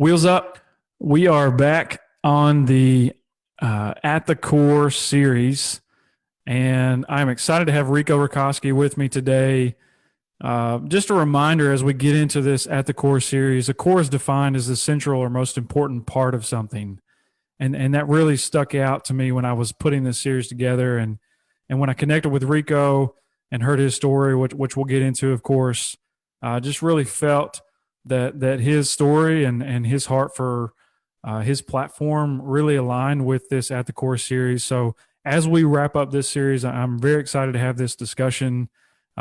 Wheels up. We are back on the At the Core series, and I'm excited to have Rico Racosky with me today. Just a reminder as we get into this At the Core series, a core is defined as the central or most important part of something. And that really stuck out to me when I was putting this series together. And when I connected with Rico and heard his story, which we'll get into, of course, just really felt that his story and his heart for his platform really aligned with this At the Core series. So as we wrap up this series, I'm very excited to have this discussion.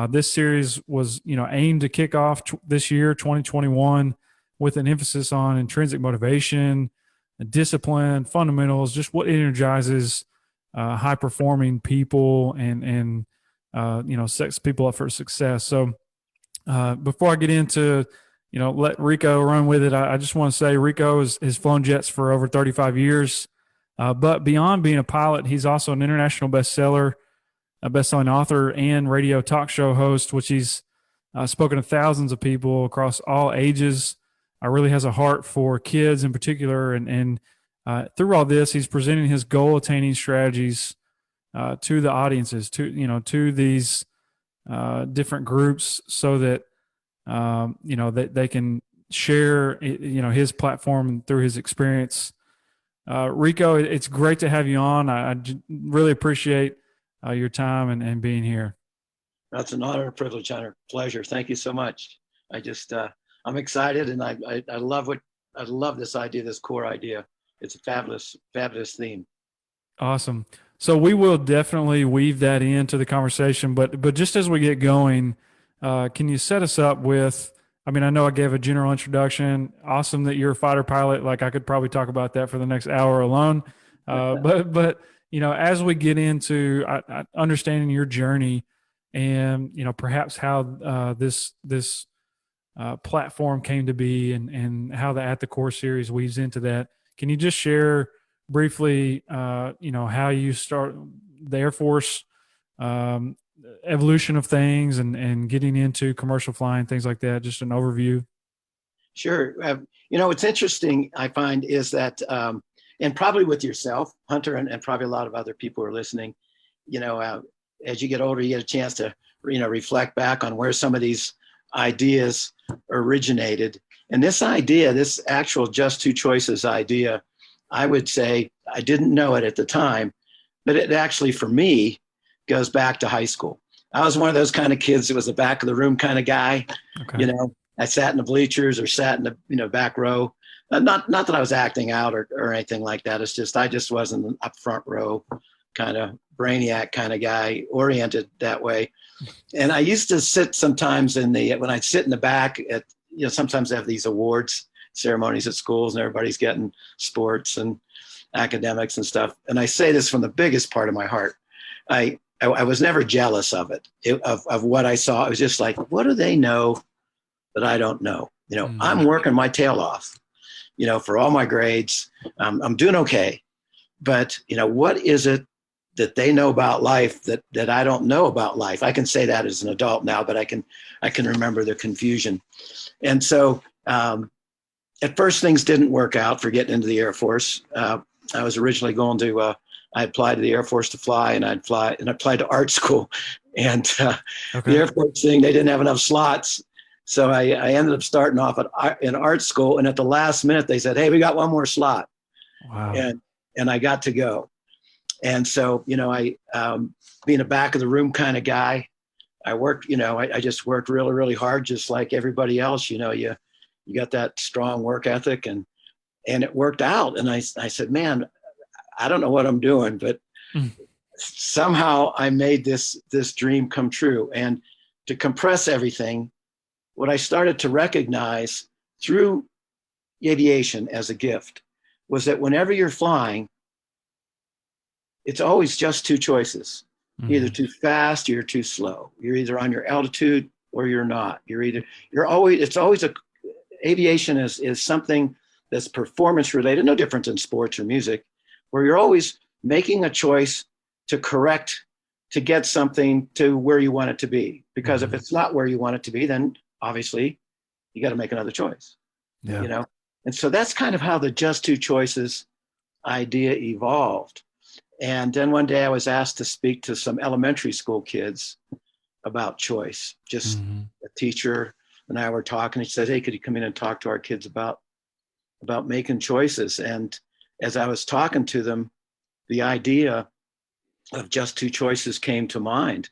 This series was, aimed to kick off this year, 2021, with an emphasis on intrinsic motivation, discipline, fundamentals, just what energizes high performing people and sets people up for success. So before I get into let Rico run with it, I just want to say Rico has flown jets for over 35 years. But beyond being a pilot, he's also an international bestseller, a best-selling author, and radio talk show host, which he's spoken to thousands of people across all ages. Really has a heart for kids in particular. And through all this, he's presenting his goal-attaining strategies to the audiences, to these different groups so that that they can share, his platform through his experience. Rico, it's great to have you on. I really appreciate your time and being here. That's an honor, a privilege, and a pleasure. Thank you so much. I'm excited, and I love this idea, this core idea. It's a fabulous theme. Awesome. So we will definitely weave that into the conversation, but just as we get going, can you set us up with, I know I gave a general introduction. Awesome that you're a fighter pilot. Like I could probably talk about that for the next hour alone. But as we get into understanding your journey and, perhaps how this platform came to be and how the At the Core series weaves into that, can you just share briefly, how you start the Air Force, evolution of things and getting into commercial flying, things like that, just an overview? Sure. What's interesting, I find, is that, and probably with yourself, Hunter, and probably a lot of other people who are listening, as you get older, you get a chance to, reflect back on where some of these ideas originated. And this idea, this actual just two choices idea, I would say I didn't know it at the time, but it actually, for me, goes back to high school. I was one of those kind of kids that was the back of the room kind of guy. Okay. I sat in the bleachers or sat in the back row. Not that I was acting out or anything like that. It's just I just wasn't an up front row kind of brainiac kind of guy, oriented that way. And I used to sit sometimes when I'd sit in the back at, sometimes they have these awards ceremonies at schools and everybody's getting sports and academics and stuff. And I say this from the biggest part of my heart. I was never jealous of it, of what I saw. It was just like, what do they know that I don't know? I'm working my tail off, for all my grades. I'm doing okay. But, what is it that they know about life that I don't know about life? I can say that as an adult now, but I can remember the confusion. And so at first things didn't work out for getting into the Air Force. I was originally going to, I applied to the Air Force to fly, and I applied to art school. And the Air Force thing, they didn't have enough slots. So I ended up starting off in art school. And at the last minute, they said, hey, we got one more slot. Wow. And I got to go. And so, I, being a back of the room kind of guy, I worked, I just worked really, really hard, just like everybody else. You got that strong work ethic, and it worked out. And I said, man, I don't know what I'm doing, but somehow I made this dream come true. And to compress everything, what I started to recognize through aviation as a gift was that whenever you're flying, it's always just two choices. Mm-hmm. Either too fast or you're too slow. You're either on your altitude or you're not. Aviation is something that's performance related, no different than sports or music, where you're always making a choice to get something to where you want it to be. Because mm-hmm. if it's not where you want it to be, then obviously you got to make another choice. Yeah. And so that's kind of how the just two choices idea evolved. And then one day I was asked to speak to some elementary school kids about choice. Just Mm-hmm. a teacher and I were talking. He said, "Hey, could you come in and talk to our kids about making choices?" And as I was talking to them, the idea of just two choices came to mind,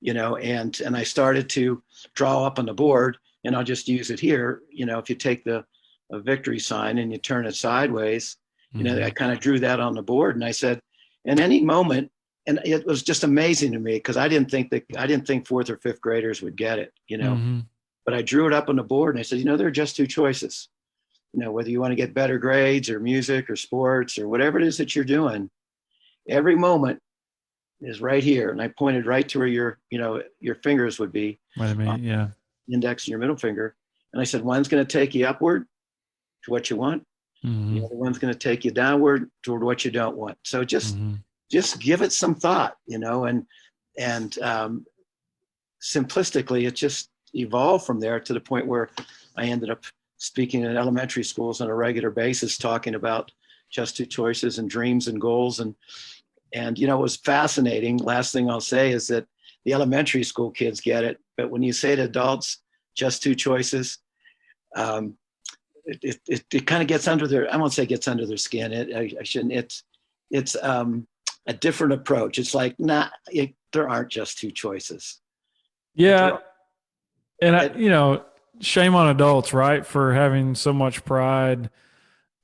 and I started to draw up on the board, and I'll just use it here. If you take the a victory sign and you turn it sideways, I Mm-hmm. kind of drew that on the board, and I said, in any moment, and it was just amazing to me because I didn't think fourth or fifth graders would get it. Mm-hmm. But I drew it up on the board and I said, there are just two choices. Whether you want to get better grades or music or sports or whatever it is that you're doing, every moment is right here. And I pointed right to where your fingers would be, What I on mean, yeah. the index and your middle finger. And I said, one's going to take you upward to what you want. The Mm-hmm. other one's going to take you downward toward what you don't want. So Mm-hmm. just give it some thought, and simplistically, it just evolved from there to the point where I ended up speaking in elementary schools on a regular basis, talking about just two choices and dreams and goals. And it was fascinating. Last thing I'll say is that the elementary school kids get it, but when you say to adults, just two choices, um, it kind of gets under their, I won't say gets under their skin. I shouldn't, it's a different approach. It's like, there aren't just two choices. But there Yeah. are, And it, shame on adults, right? For having so much pride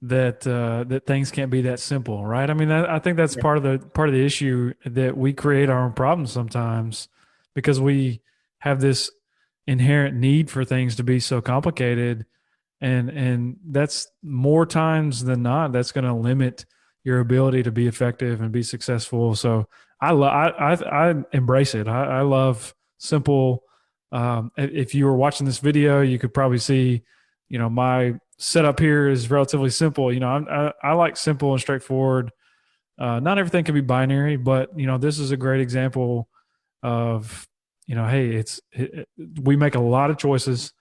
that things can't be that simple, right? I mean, I think that's yeah, part of the issue, that we create our own problems sometimes because we have this inherent need for things to be so complicated, and that's more times than not that's going to limit your ability to be effective and be successful. So I embrace it. I love simple. If you were watching this video, you could probably see, my setup here is relatively simple. I like simple and straightforward. Not everything can be binary, but this is a great example of, hey, we make a lot of choices,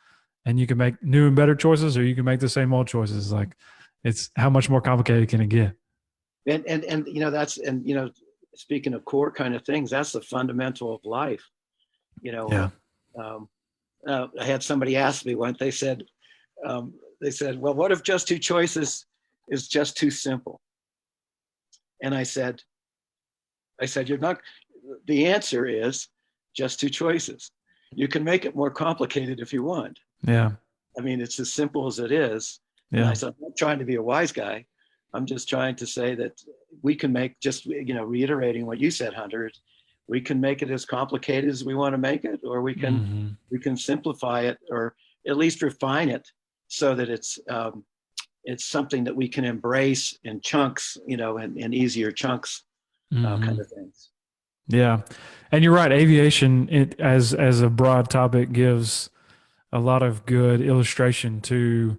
and you can make new and better choices, or you can make the same old choices. Like, it's how much more complicated can it get? and that's, and speaking of core kind of things, that's the fundamental of life. You know, Yeah. um, I had somebody ask me once. They said, "Well, what if just two choices is just too simple?" And I said, "You're not." The answer is just two choices. You can make it more complicated if you want. Yeah. I mean, it's as simple as it is. And I Yeah. said, I'm not trying to be a wise guy. I'm just trying to say that we can make, just, reiterating what you said, Hunter, we can make it as complicated as we want to make it, or we can Hmm. we can simplify it, or at least refine it so that it's something that we can embrace in chunks, and easier chunks, kind Hmm. of things. Yeah. And you're right. Aviation, as a broad topic, gives a lot of good illustration to,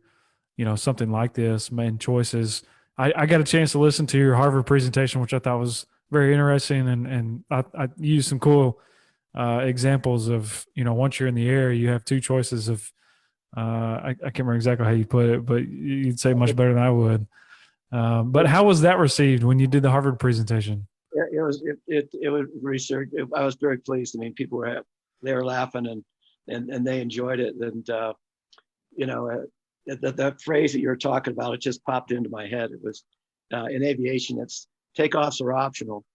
something like this, main choices. I got a chance to listen to your Harvard presentation, which I thought was very interesting, and I used some cool examples of, once you're in the air, you have two choices of, I can't remember exactly how you put it, but you'd say much better than I would. But how was that received when you did the Harvard presentation? It was research. I was very pleased. I mean, people they were laughing, and they enjoyed it. And you know, that phrase that you're talking about, it just popped into my head. It was, in aviation, it's takeoffs are optional,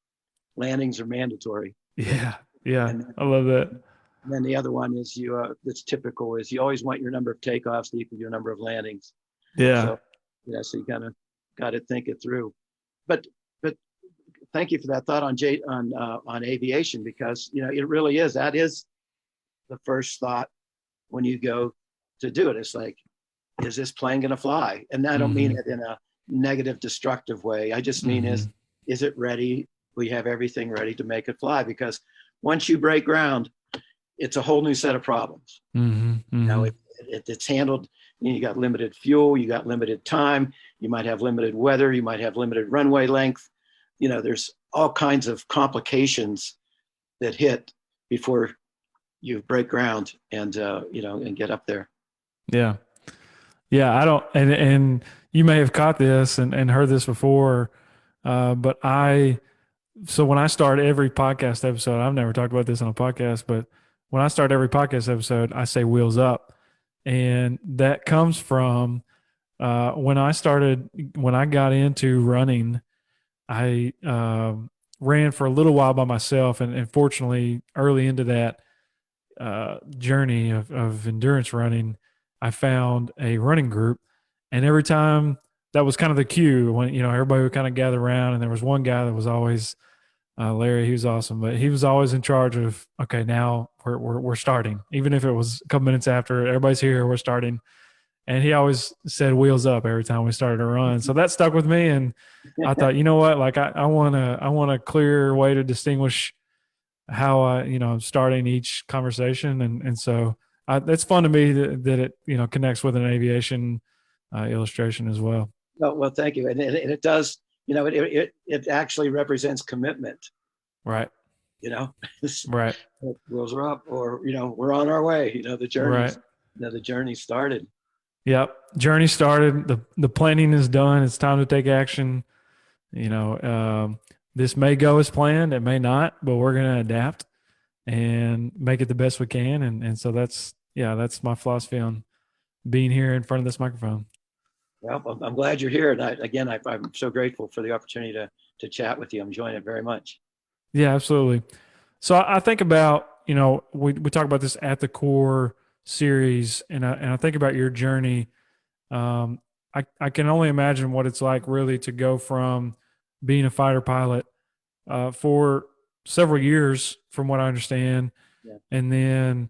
landings are mandatory. Yeah, yeah, And I love that. then the other one is, that's typical, is you always want your number of takeoffs to equal your number of landings. Yeah, So so you kind of got to think it through. But but thank you for that thought on aviation, because it really is, that is the first thought when you go to do it. It's like, is this plane going to fly? And I don't mean hmm it in a negative, destructive way. I just mean, hmm is it ready? We have everything ready to make it fly, because once you break ground, it's a whole new set of problems. hmm hmm It's handled. You got limited fuel, you got limited time, you might have limited weather, you might have limited runway length. There's all kinds of complications that hit before you break ground and and get up there. Yeah. Yeah, I don't, and you may have caught this and heard this before, but so when I start every podcast episode, I've never talked about this on a podcast, but when I start every podcast episode, I say wheels up. And that comes from when I got into running, I ran for a little while by myself. And fortunately, early into that journey of endurance running, I found a running group. And every time that was kind of the cue when, everybody would kind of gather around. And there was one guy that was always Larry. He was awesome, but he was always in charge of, okay, now we're starting. Even if it was a couple minutes after everybody's here, we're starting. And he always said wheels up every time we started a run. So that stuck with me. And I thought, you know what, like I want a clear way to distinguish how I'm starting each conversation. And so it's fun to me that it, connects with an aviation illustration as well. Well, thank you. And it does, it actually represents commitment, Right. you know, Right. wheels are up, or, we're on our way, Right. the journey started. Yep. Journey started. The planning is done. It's time to take action. You know, this may go as planned. It may not, but we're going to adapt and make it the best we can. And so that's my philosophy on being here in front of this microphone. Well, I'm glad you're here. And I'm so grateful for the opportunity to chat with you. I'm enjoying it very much. Yeah, absolutely. So I think about, we talk about this at the core series, and I think about your journey. Um, I can only imagine what it's like really to go from being a fighter pilot for several years, from what I understand, Yeah. and then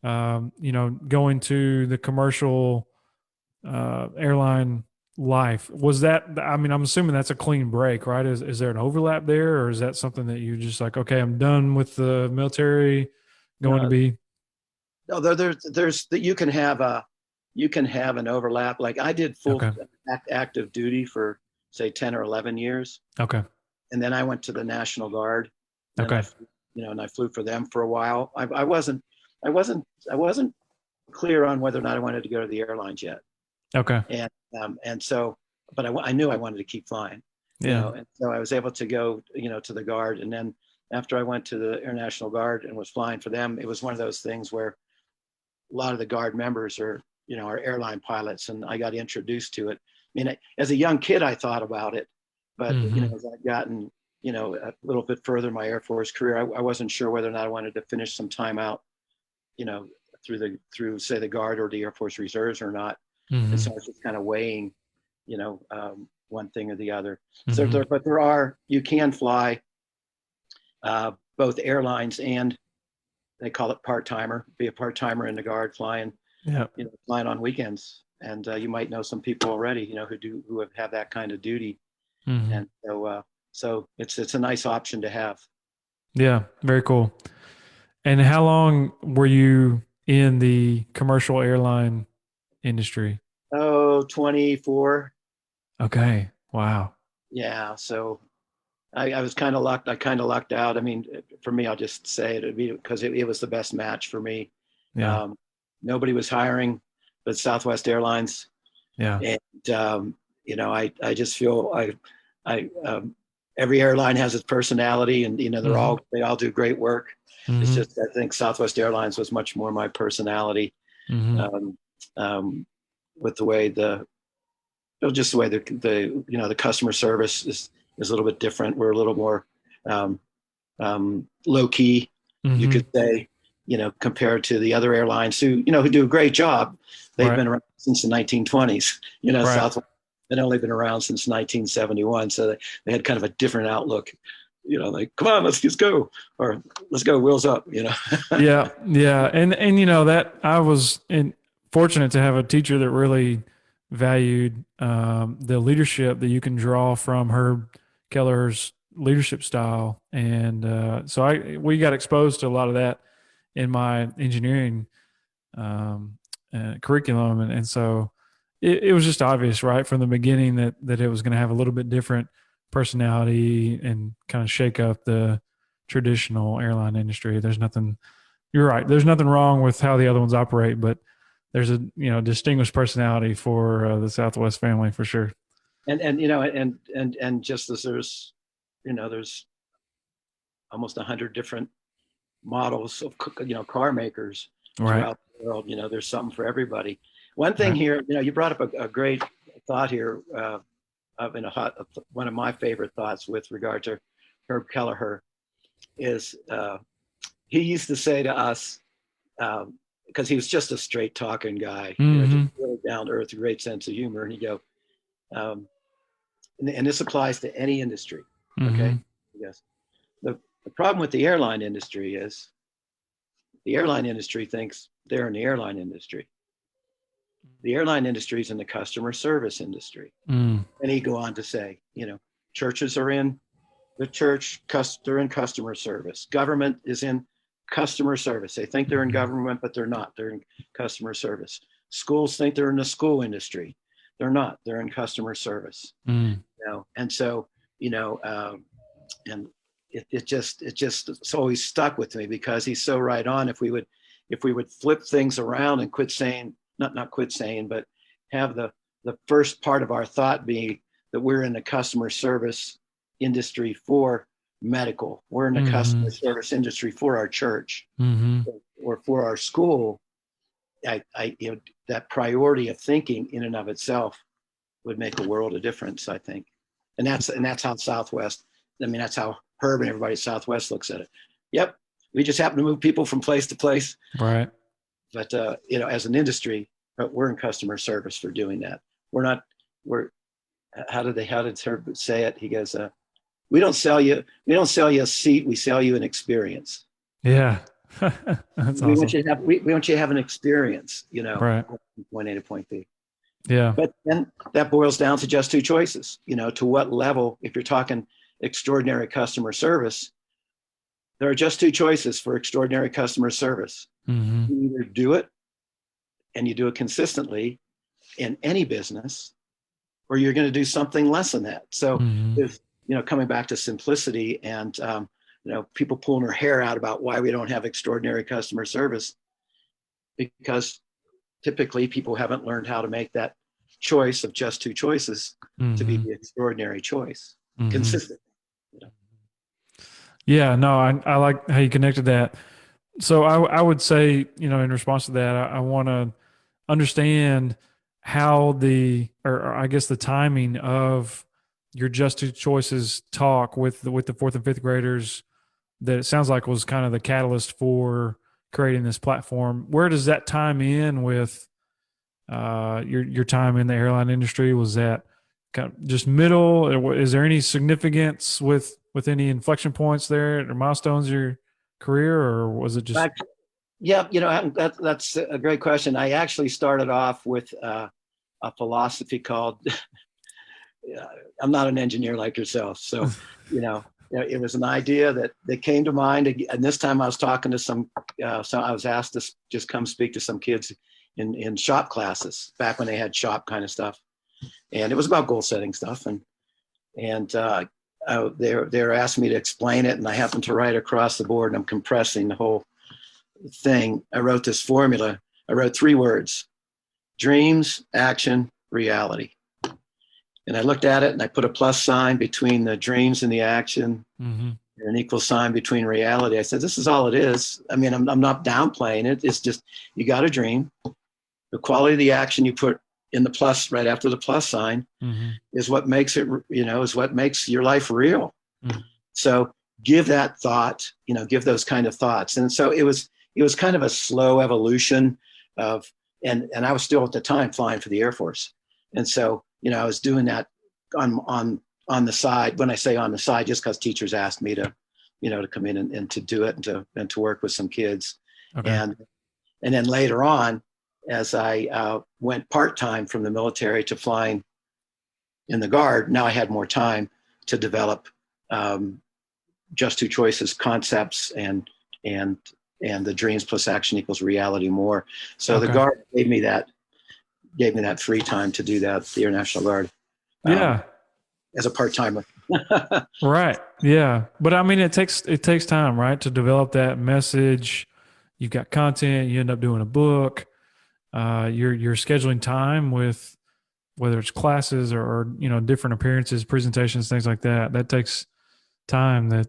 going to the commercial airline life. Was that? I mean, I'm assuming that's a clean break, right? Is there an overlap there, or is that something that you just like? Okay, I'm done with the military, going to No, be no, there's that you can have an overlap. Like I did full okay. active duty for say 10 or 11 years. Okay. And then I went to the National Guard. And then Okay. I flew for them for a while. I wasn't clear on whether or not I wanted to go to the airlines yet. Okay. And so, but I knew I wanted to keep flying, Yeah. and so I was able to go, to the Guard. And then after I went to the Air National Guard and was flying for them, it was one of those things where a lot of the Guard members are airline pilots, and I got introduced to it. I mean, as a young kid, I thought about it, but Mm-hmm. as I've gotten, a little bit further in my Air Force career, I wasn't sure whether or not I wanted to finish some time out, you know, through say the Guard or the Air Force Reserves or not. And Mm-hmm. so I was just kind of weighing, one thing or the other. So, Mm-hmm. you can fly both airlines and they call it part timer. Be a part timer in the Guard, Yeah. flying on weekends. And you might know some people already, who have that kind of duty. Mm-hmm. And so it's a nice option to have. Yeah. Very cool. And how long were you in the commercial airline industry? Oh, 24. Okay. Wow. Yeah. So I was kind of lucked. I kind of lucked out. I mean, for me, I'll just say it because it was the best match for me. Yeah. Um, Nobody was hiring but Southwest Airlines. Yeah. And, I just feel I every airline has its personality, and, Mm-hmm. they all do great work. It's Mm-hmm. just, I think Southwest Airlines was much more my personality. Mm-hmm. Um, with the way just the way the customer service is a little bit different. We're a little more um, low key, you Mm-hmm. could say, compared to the other airlines who do a great job. They've Right. been around since the 1920s. Right. Southwest had only been around since 1971, so they had kind of a different outlook. Like, come on, let's just go, or let's go, wheels up. Yeah. Yeah. And that I was fortunate to have a teacher that really valued the leadership that you can draw from Herb Keller's leadership style. And so we got exposed to a lot of that in my engineering um, curriculum. And so it was just obvious, right, from the beginning that it was going to have a little bit different personality and kind of shake up the traditional airline industry. You're right. There's nothing wrong with how the other ones operate, but there's a distinguished personality for the Southwest family for sure. And just as there's almost 100 different models of car makers Right. throughout the world. There's something for everybody. One thing Right. here, you brought up a great thought here, one of my favorite thoughts with regard to Herb Kelleher is he used to say to us, because he was just a straight talking guy, just Mm-hmm. really down to earth, great sense of humor, and he'd go, um, and this applies to any industry. Mm-hmm. Okay, yes. The problem with the airline industry is the airline industry thinks they're in the airline industry. The airline industry is in the customer service industry. Mm. And he go on to say, churches are in the church, they're in customer service. Government is in customer service. They think they're in government, but they're not. They're in customer service. Schools think they're in the school industry. They're not. They're in customer service. Mm. And so, and it's always stuck with me because he's so right on. If we would flip things around and quit saying, not quit saying, but have the first part of our thought be that we're in the customer service industry for medical, we're in the customer service industry for our church, or for our school. That priority of thinking in and of itself would make a world of difference, I think. And that's how Southwest, that's how Herb and everybody at Southwest looks at it. Yep, we just happen to move people from place to place. Right. But as an industry, we're in customer service for doing that. How did Herb say it? He goes, we don't sell you a seat, we sell you an experience. Yeah. That's we awesome. want you to have an experience, Right. from point A to point B. Yeah. But then that boils down to just two choices. To what level, if you're talking extraordinary customer service, there are just two choices for extraordinary customer service. Mm-hmm. You either do it, and you do it consistently in any business, or you're going to do something less than that. So if, coming back to simplicity and, people pulling their hair out about why we don't have extraordinary customer service, because typically people haven't learned how to make that choice of just two choices to be the extraordinary choice consistent. Yeah, no, I like how you connected that. So I would say, in response to that, I want to understand how or I guess the timing of your just two choices talk with the fourth and fifth graders that it sounds like was kind of the catalyst for creating this platform. Where does that time in with your time in the airline industry? Was that kind of just middle? Is there any significance with any inflection points there or milestones of your career, or was it just? Yeah, that's a great question. I actually started off with a philosophy called I'm not an engineer like yourself, so it was an idea that came to mind, and this time I was talking to so I was asked to just come speak to some kids in shop classes back when they had shop kind of stuff, and it was about goal setting stuff, and they were asking me to explain it, and I happened to write across the board, and I'm compressing the whole thing. I wrote this formula. I wrote 3 words: dreams, action, reality. And I looked at it and I put a plus sign between the dreams and the action, and an equal sign between reality. I said, this is all it is. I'm not downplaying it. It's just, you got a dream. The quality of the action you put in the plus right after the plus sign is what makes it, is what makes your life real. So give that thought, give those kind of thoughts. And so it was kind of a slow evolution of, and I was still at the time flying for the Air Force. And so, I was doing that on the side. When I say on the side, just because teachers asked me to, to come in and to do it and to work with some kids. Okay. And then later on, as I went part-time from the military to flying in the Guard, now I had more time to develop just two choices concepts and the dreams plus action equals reality more. So okay. The Guard gave me that free time to do that, the Air National Guard. As a part-timer. Right. Yeah. But it takes time, right? To develop that message. You've got content, you end up doing a book. You're scheduling time with whether it's classes or different appearances, presentations, things like that. That takes time. That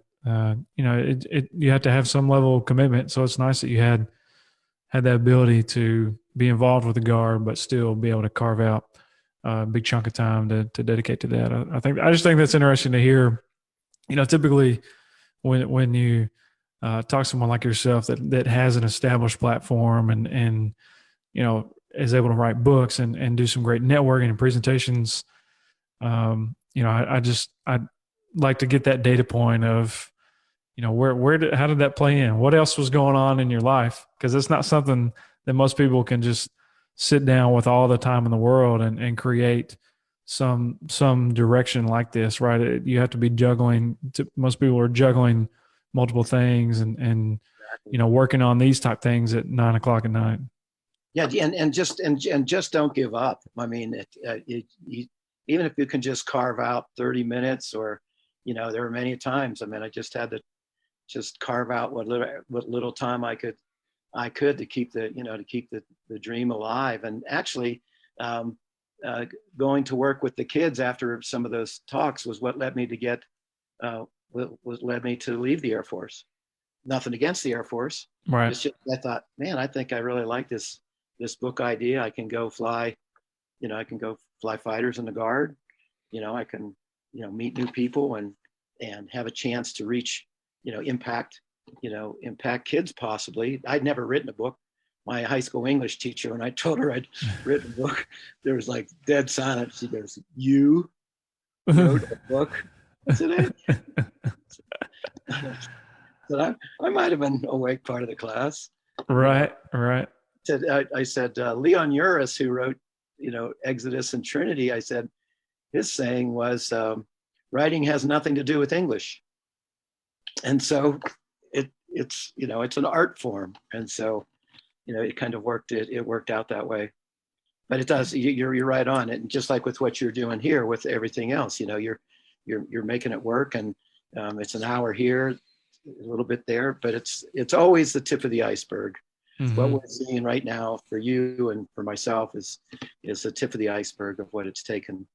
you have to have some level of commitment. So it's nice that you had that ability to be involved with the guard, but still be able to carve out a big chunk of time to dedicate to that. I just think that's interesting to hear. Typically when you talk to someone like yourself that has an established platform and is able to write books and do some great networking and presentations. I'd like to get that data point of, how did that play in? What else was going on in your life? Because it's not something that most people can just sit down with all the time in the world and create some direction like this, right? You have to be juggling. Most people are juggling multiple things and working on these type things at 9 o'clock at night. Yeah, and just don't give up. I mean, even if you can just carve out 30 minutes, or there were many times. I mean, I just had to just carve out what little time I could to keep the dream alive. And actually, going to work with the kids after some of those talks was what led me to led me to leave the Air Force. Nothing against the Air Force. Right. It's just I thought, man, I think I really like this book idea. I can go fly fighters in the Guard. I can meet new people and have a chance to reach, impact kids possibly. I'd never written a book. My high school English teacher, when I told her I'd written a book, there was like dead silence. She goes, "You wrote a book?" I said, I might have been awake part of the class. Right. Right. I said, Leon Uris, who wrote, Exodus and Trinity, I said, his saying was, writing has nothing to do with English. And so it's an art form. And so, it kind of it worked out that way. But it does, you're right on it. And just like with what you're doing here with everything else, you're making it work, and it's an hour here, a little bit there, but it's always the tip of the iceberg. Mm-hmm. What we're seeing right now for you and for myself is the tip of the iceberg of what it's taken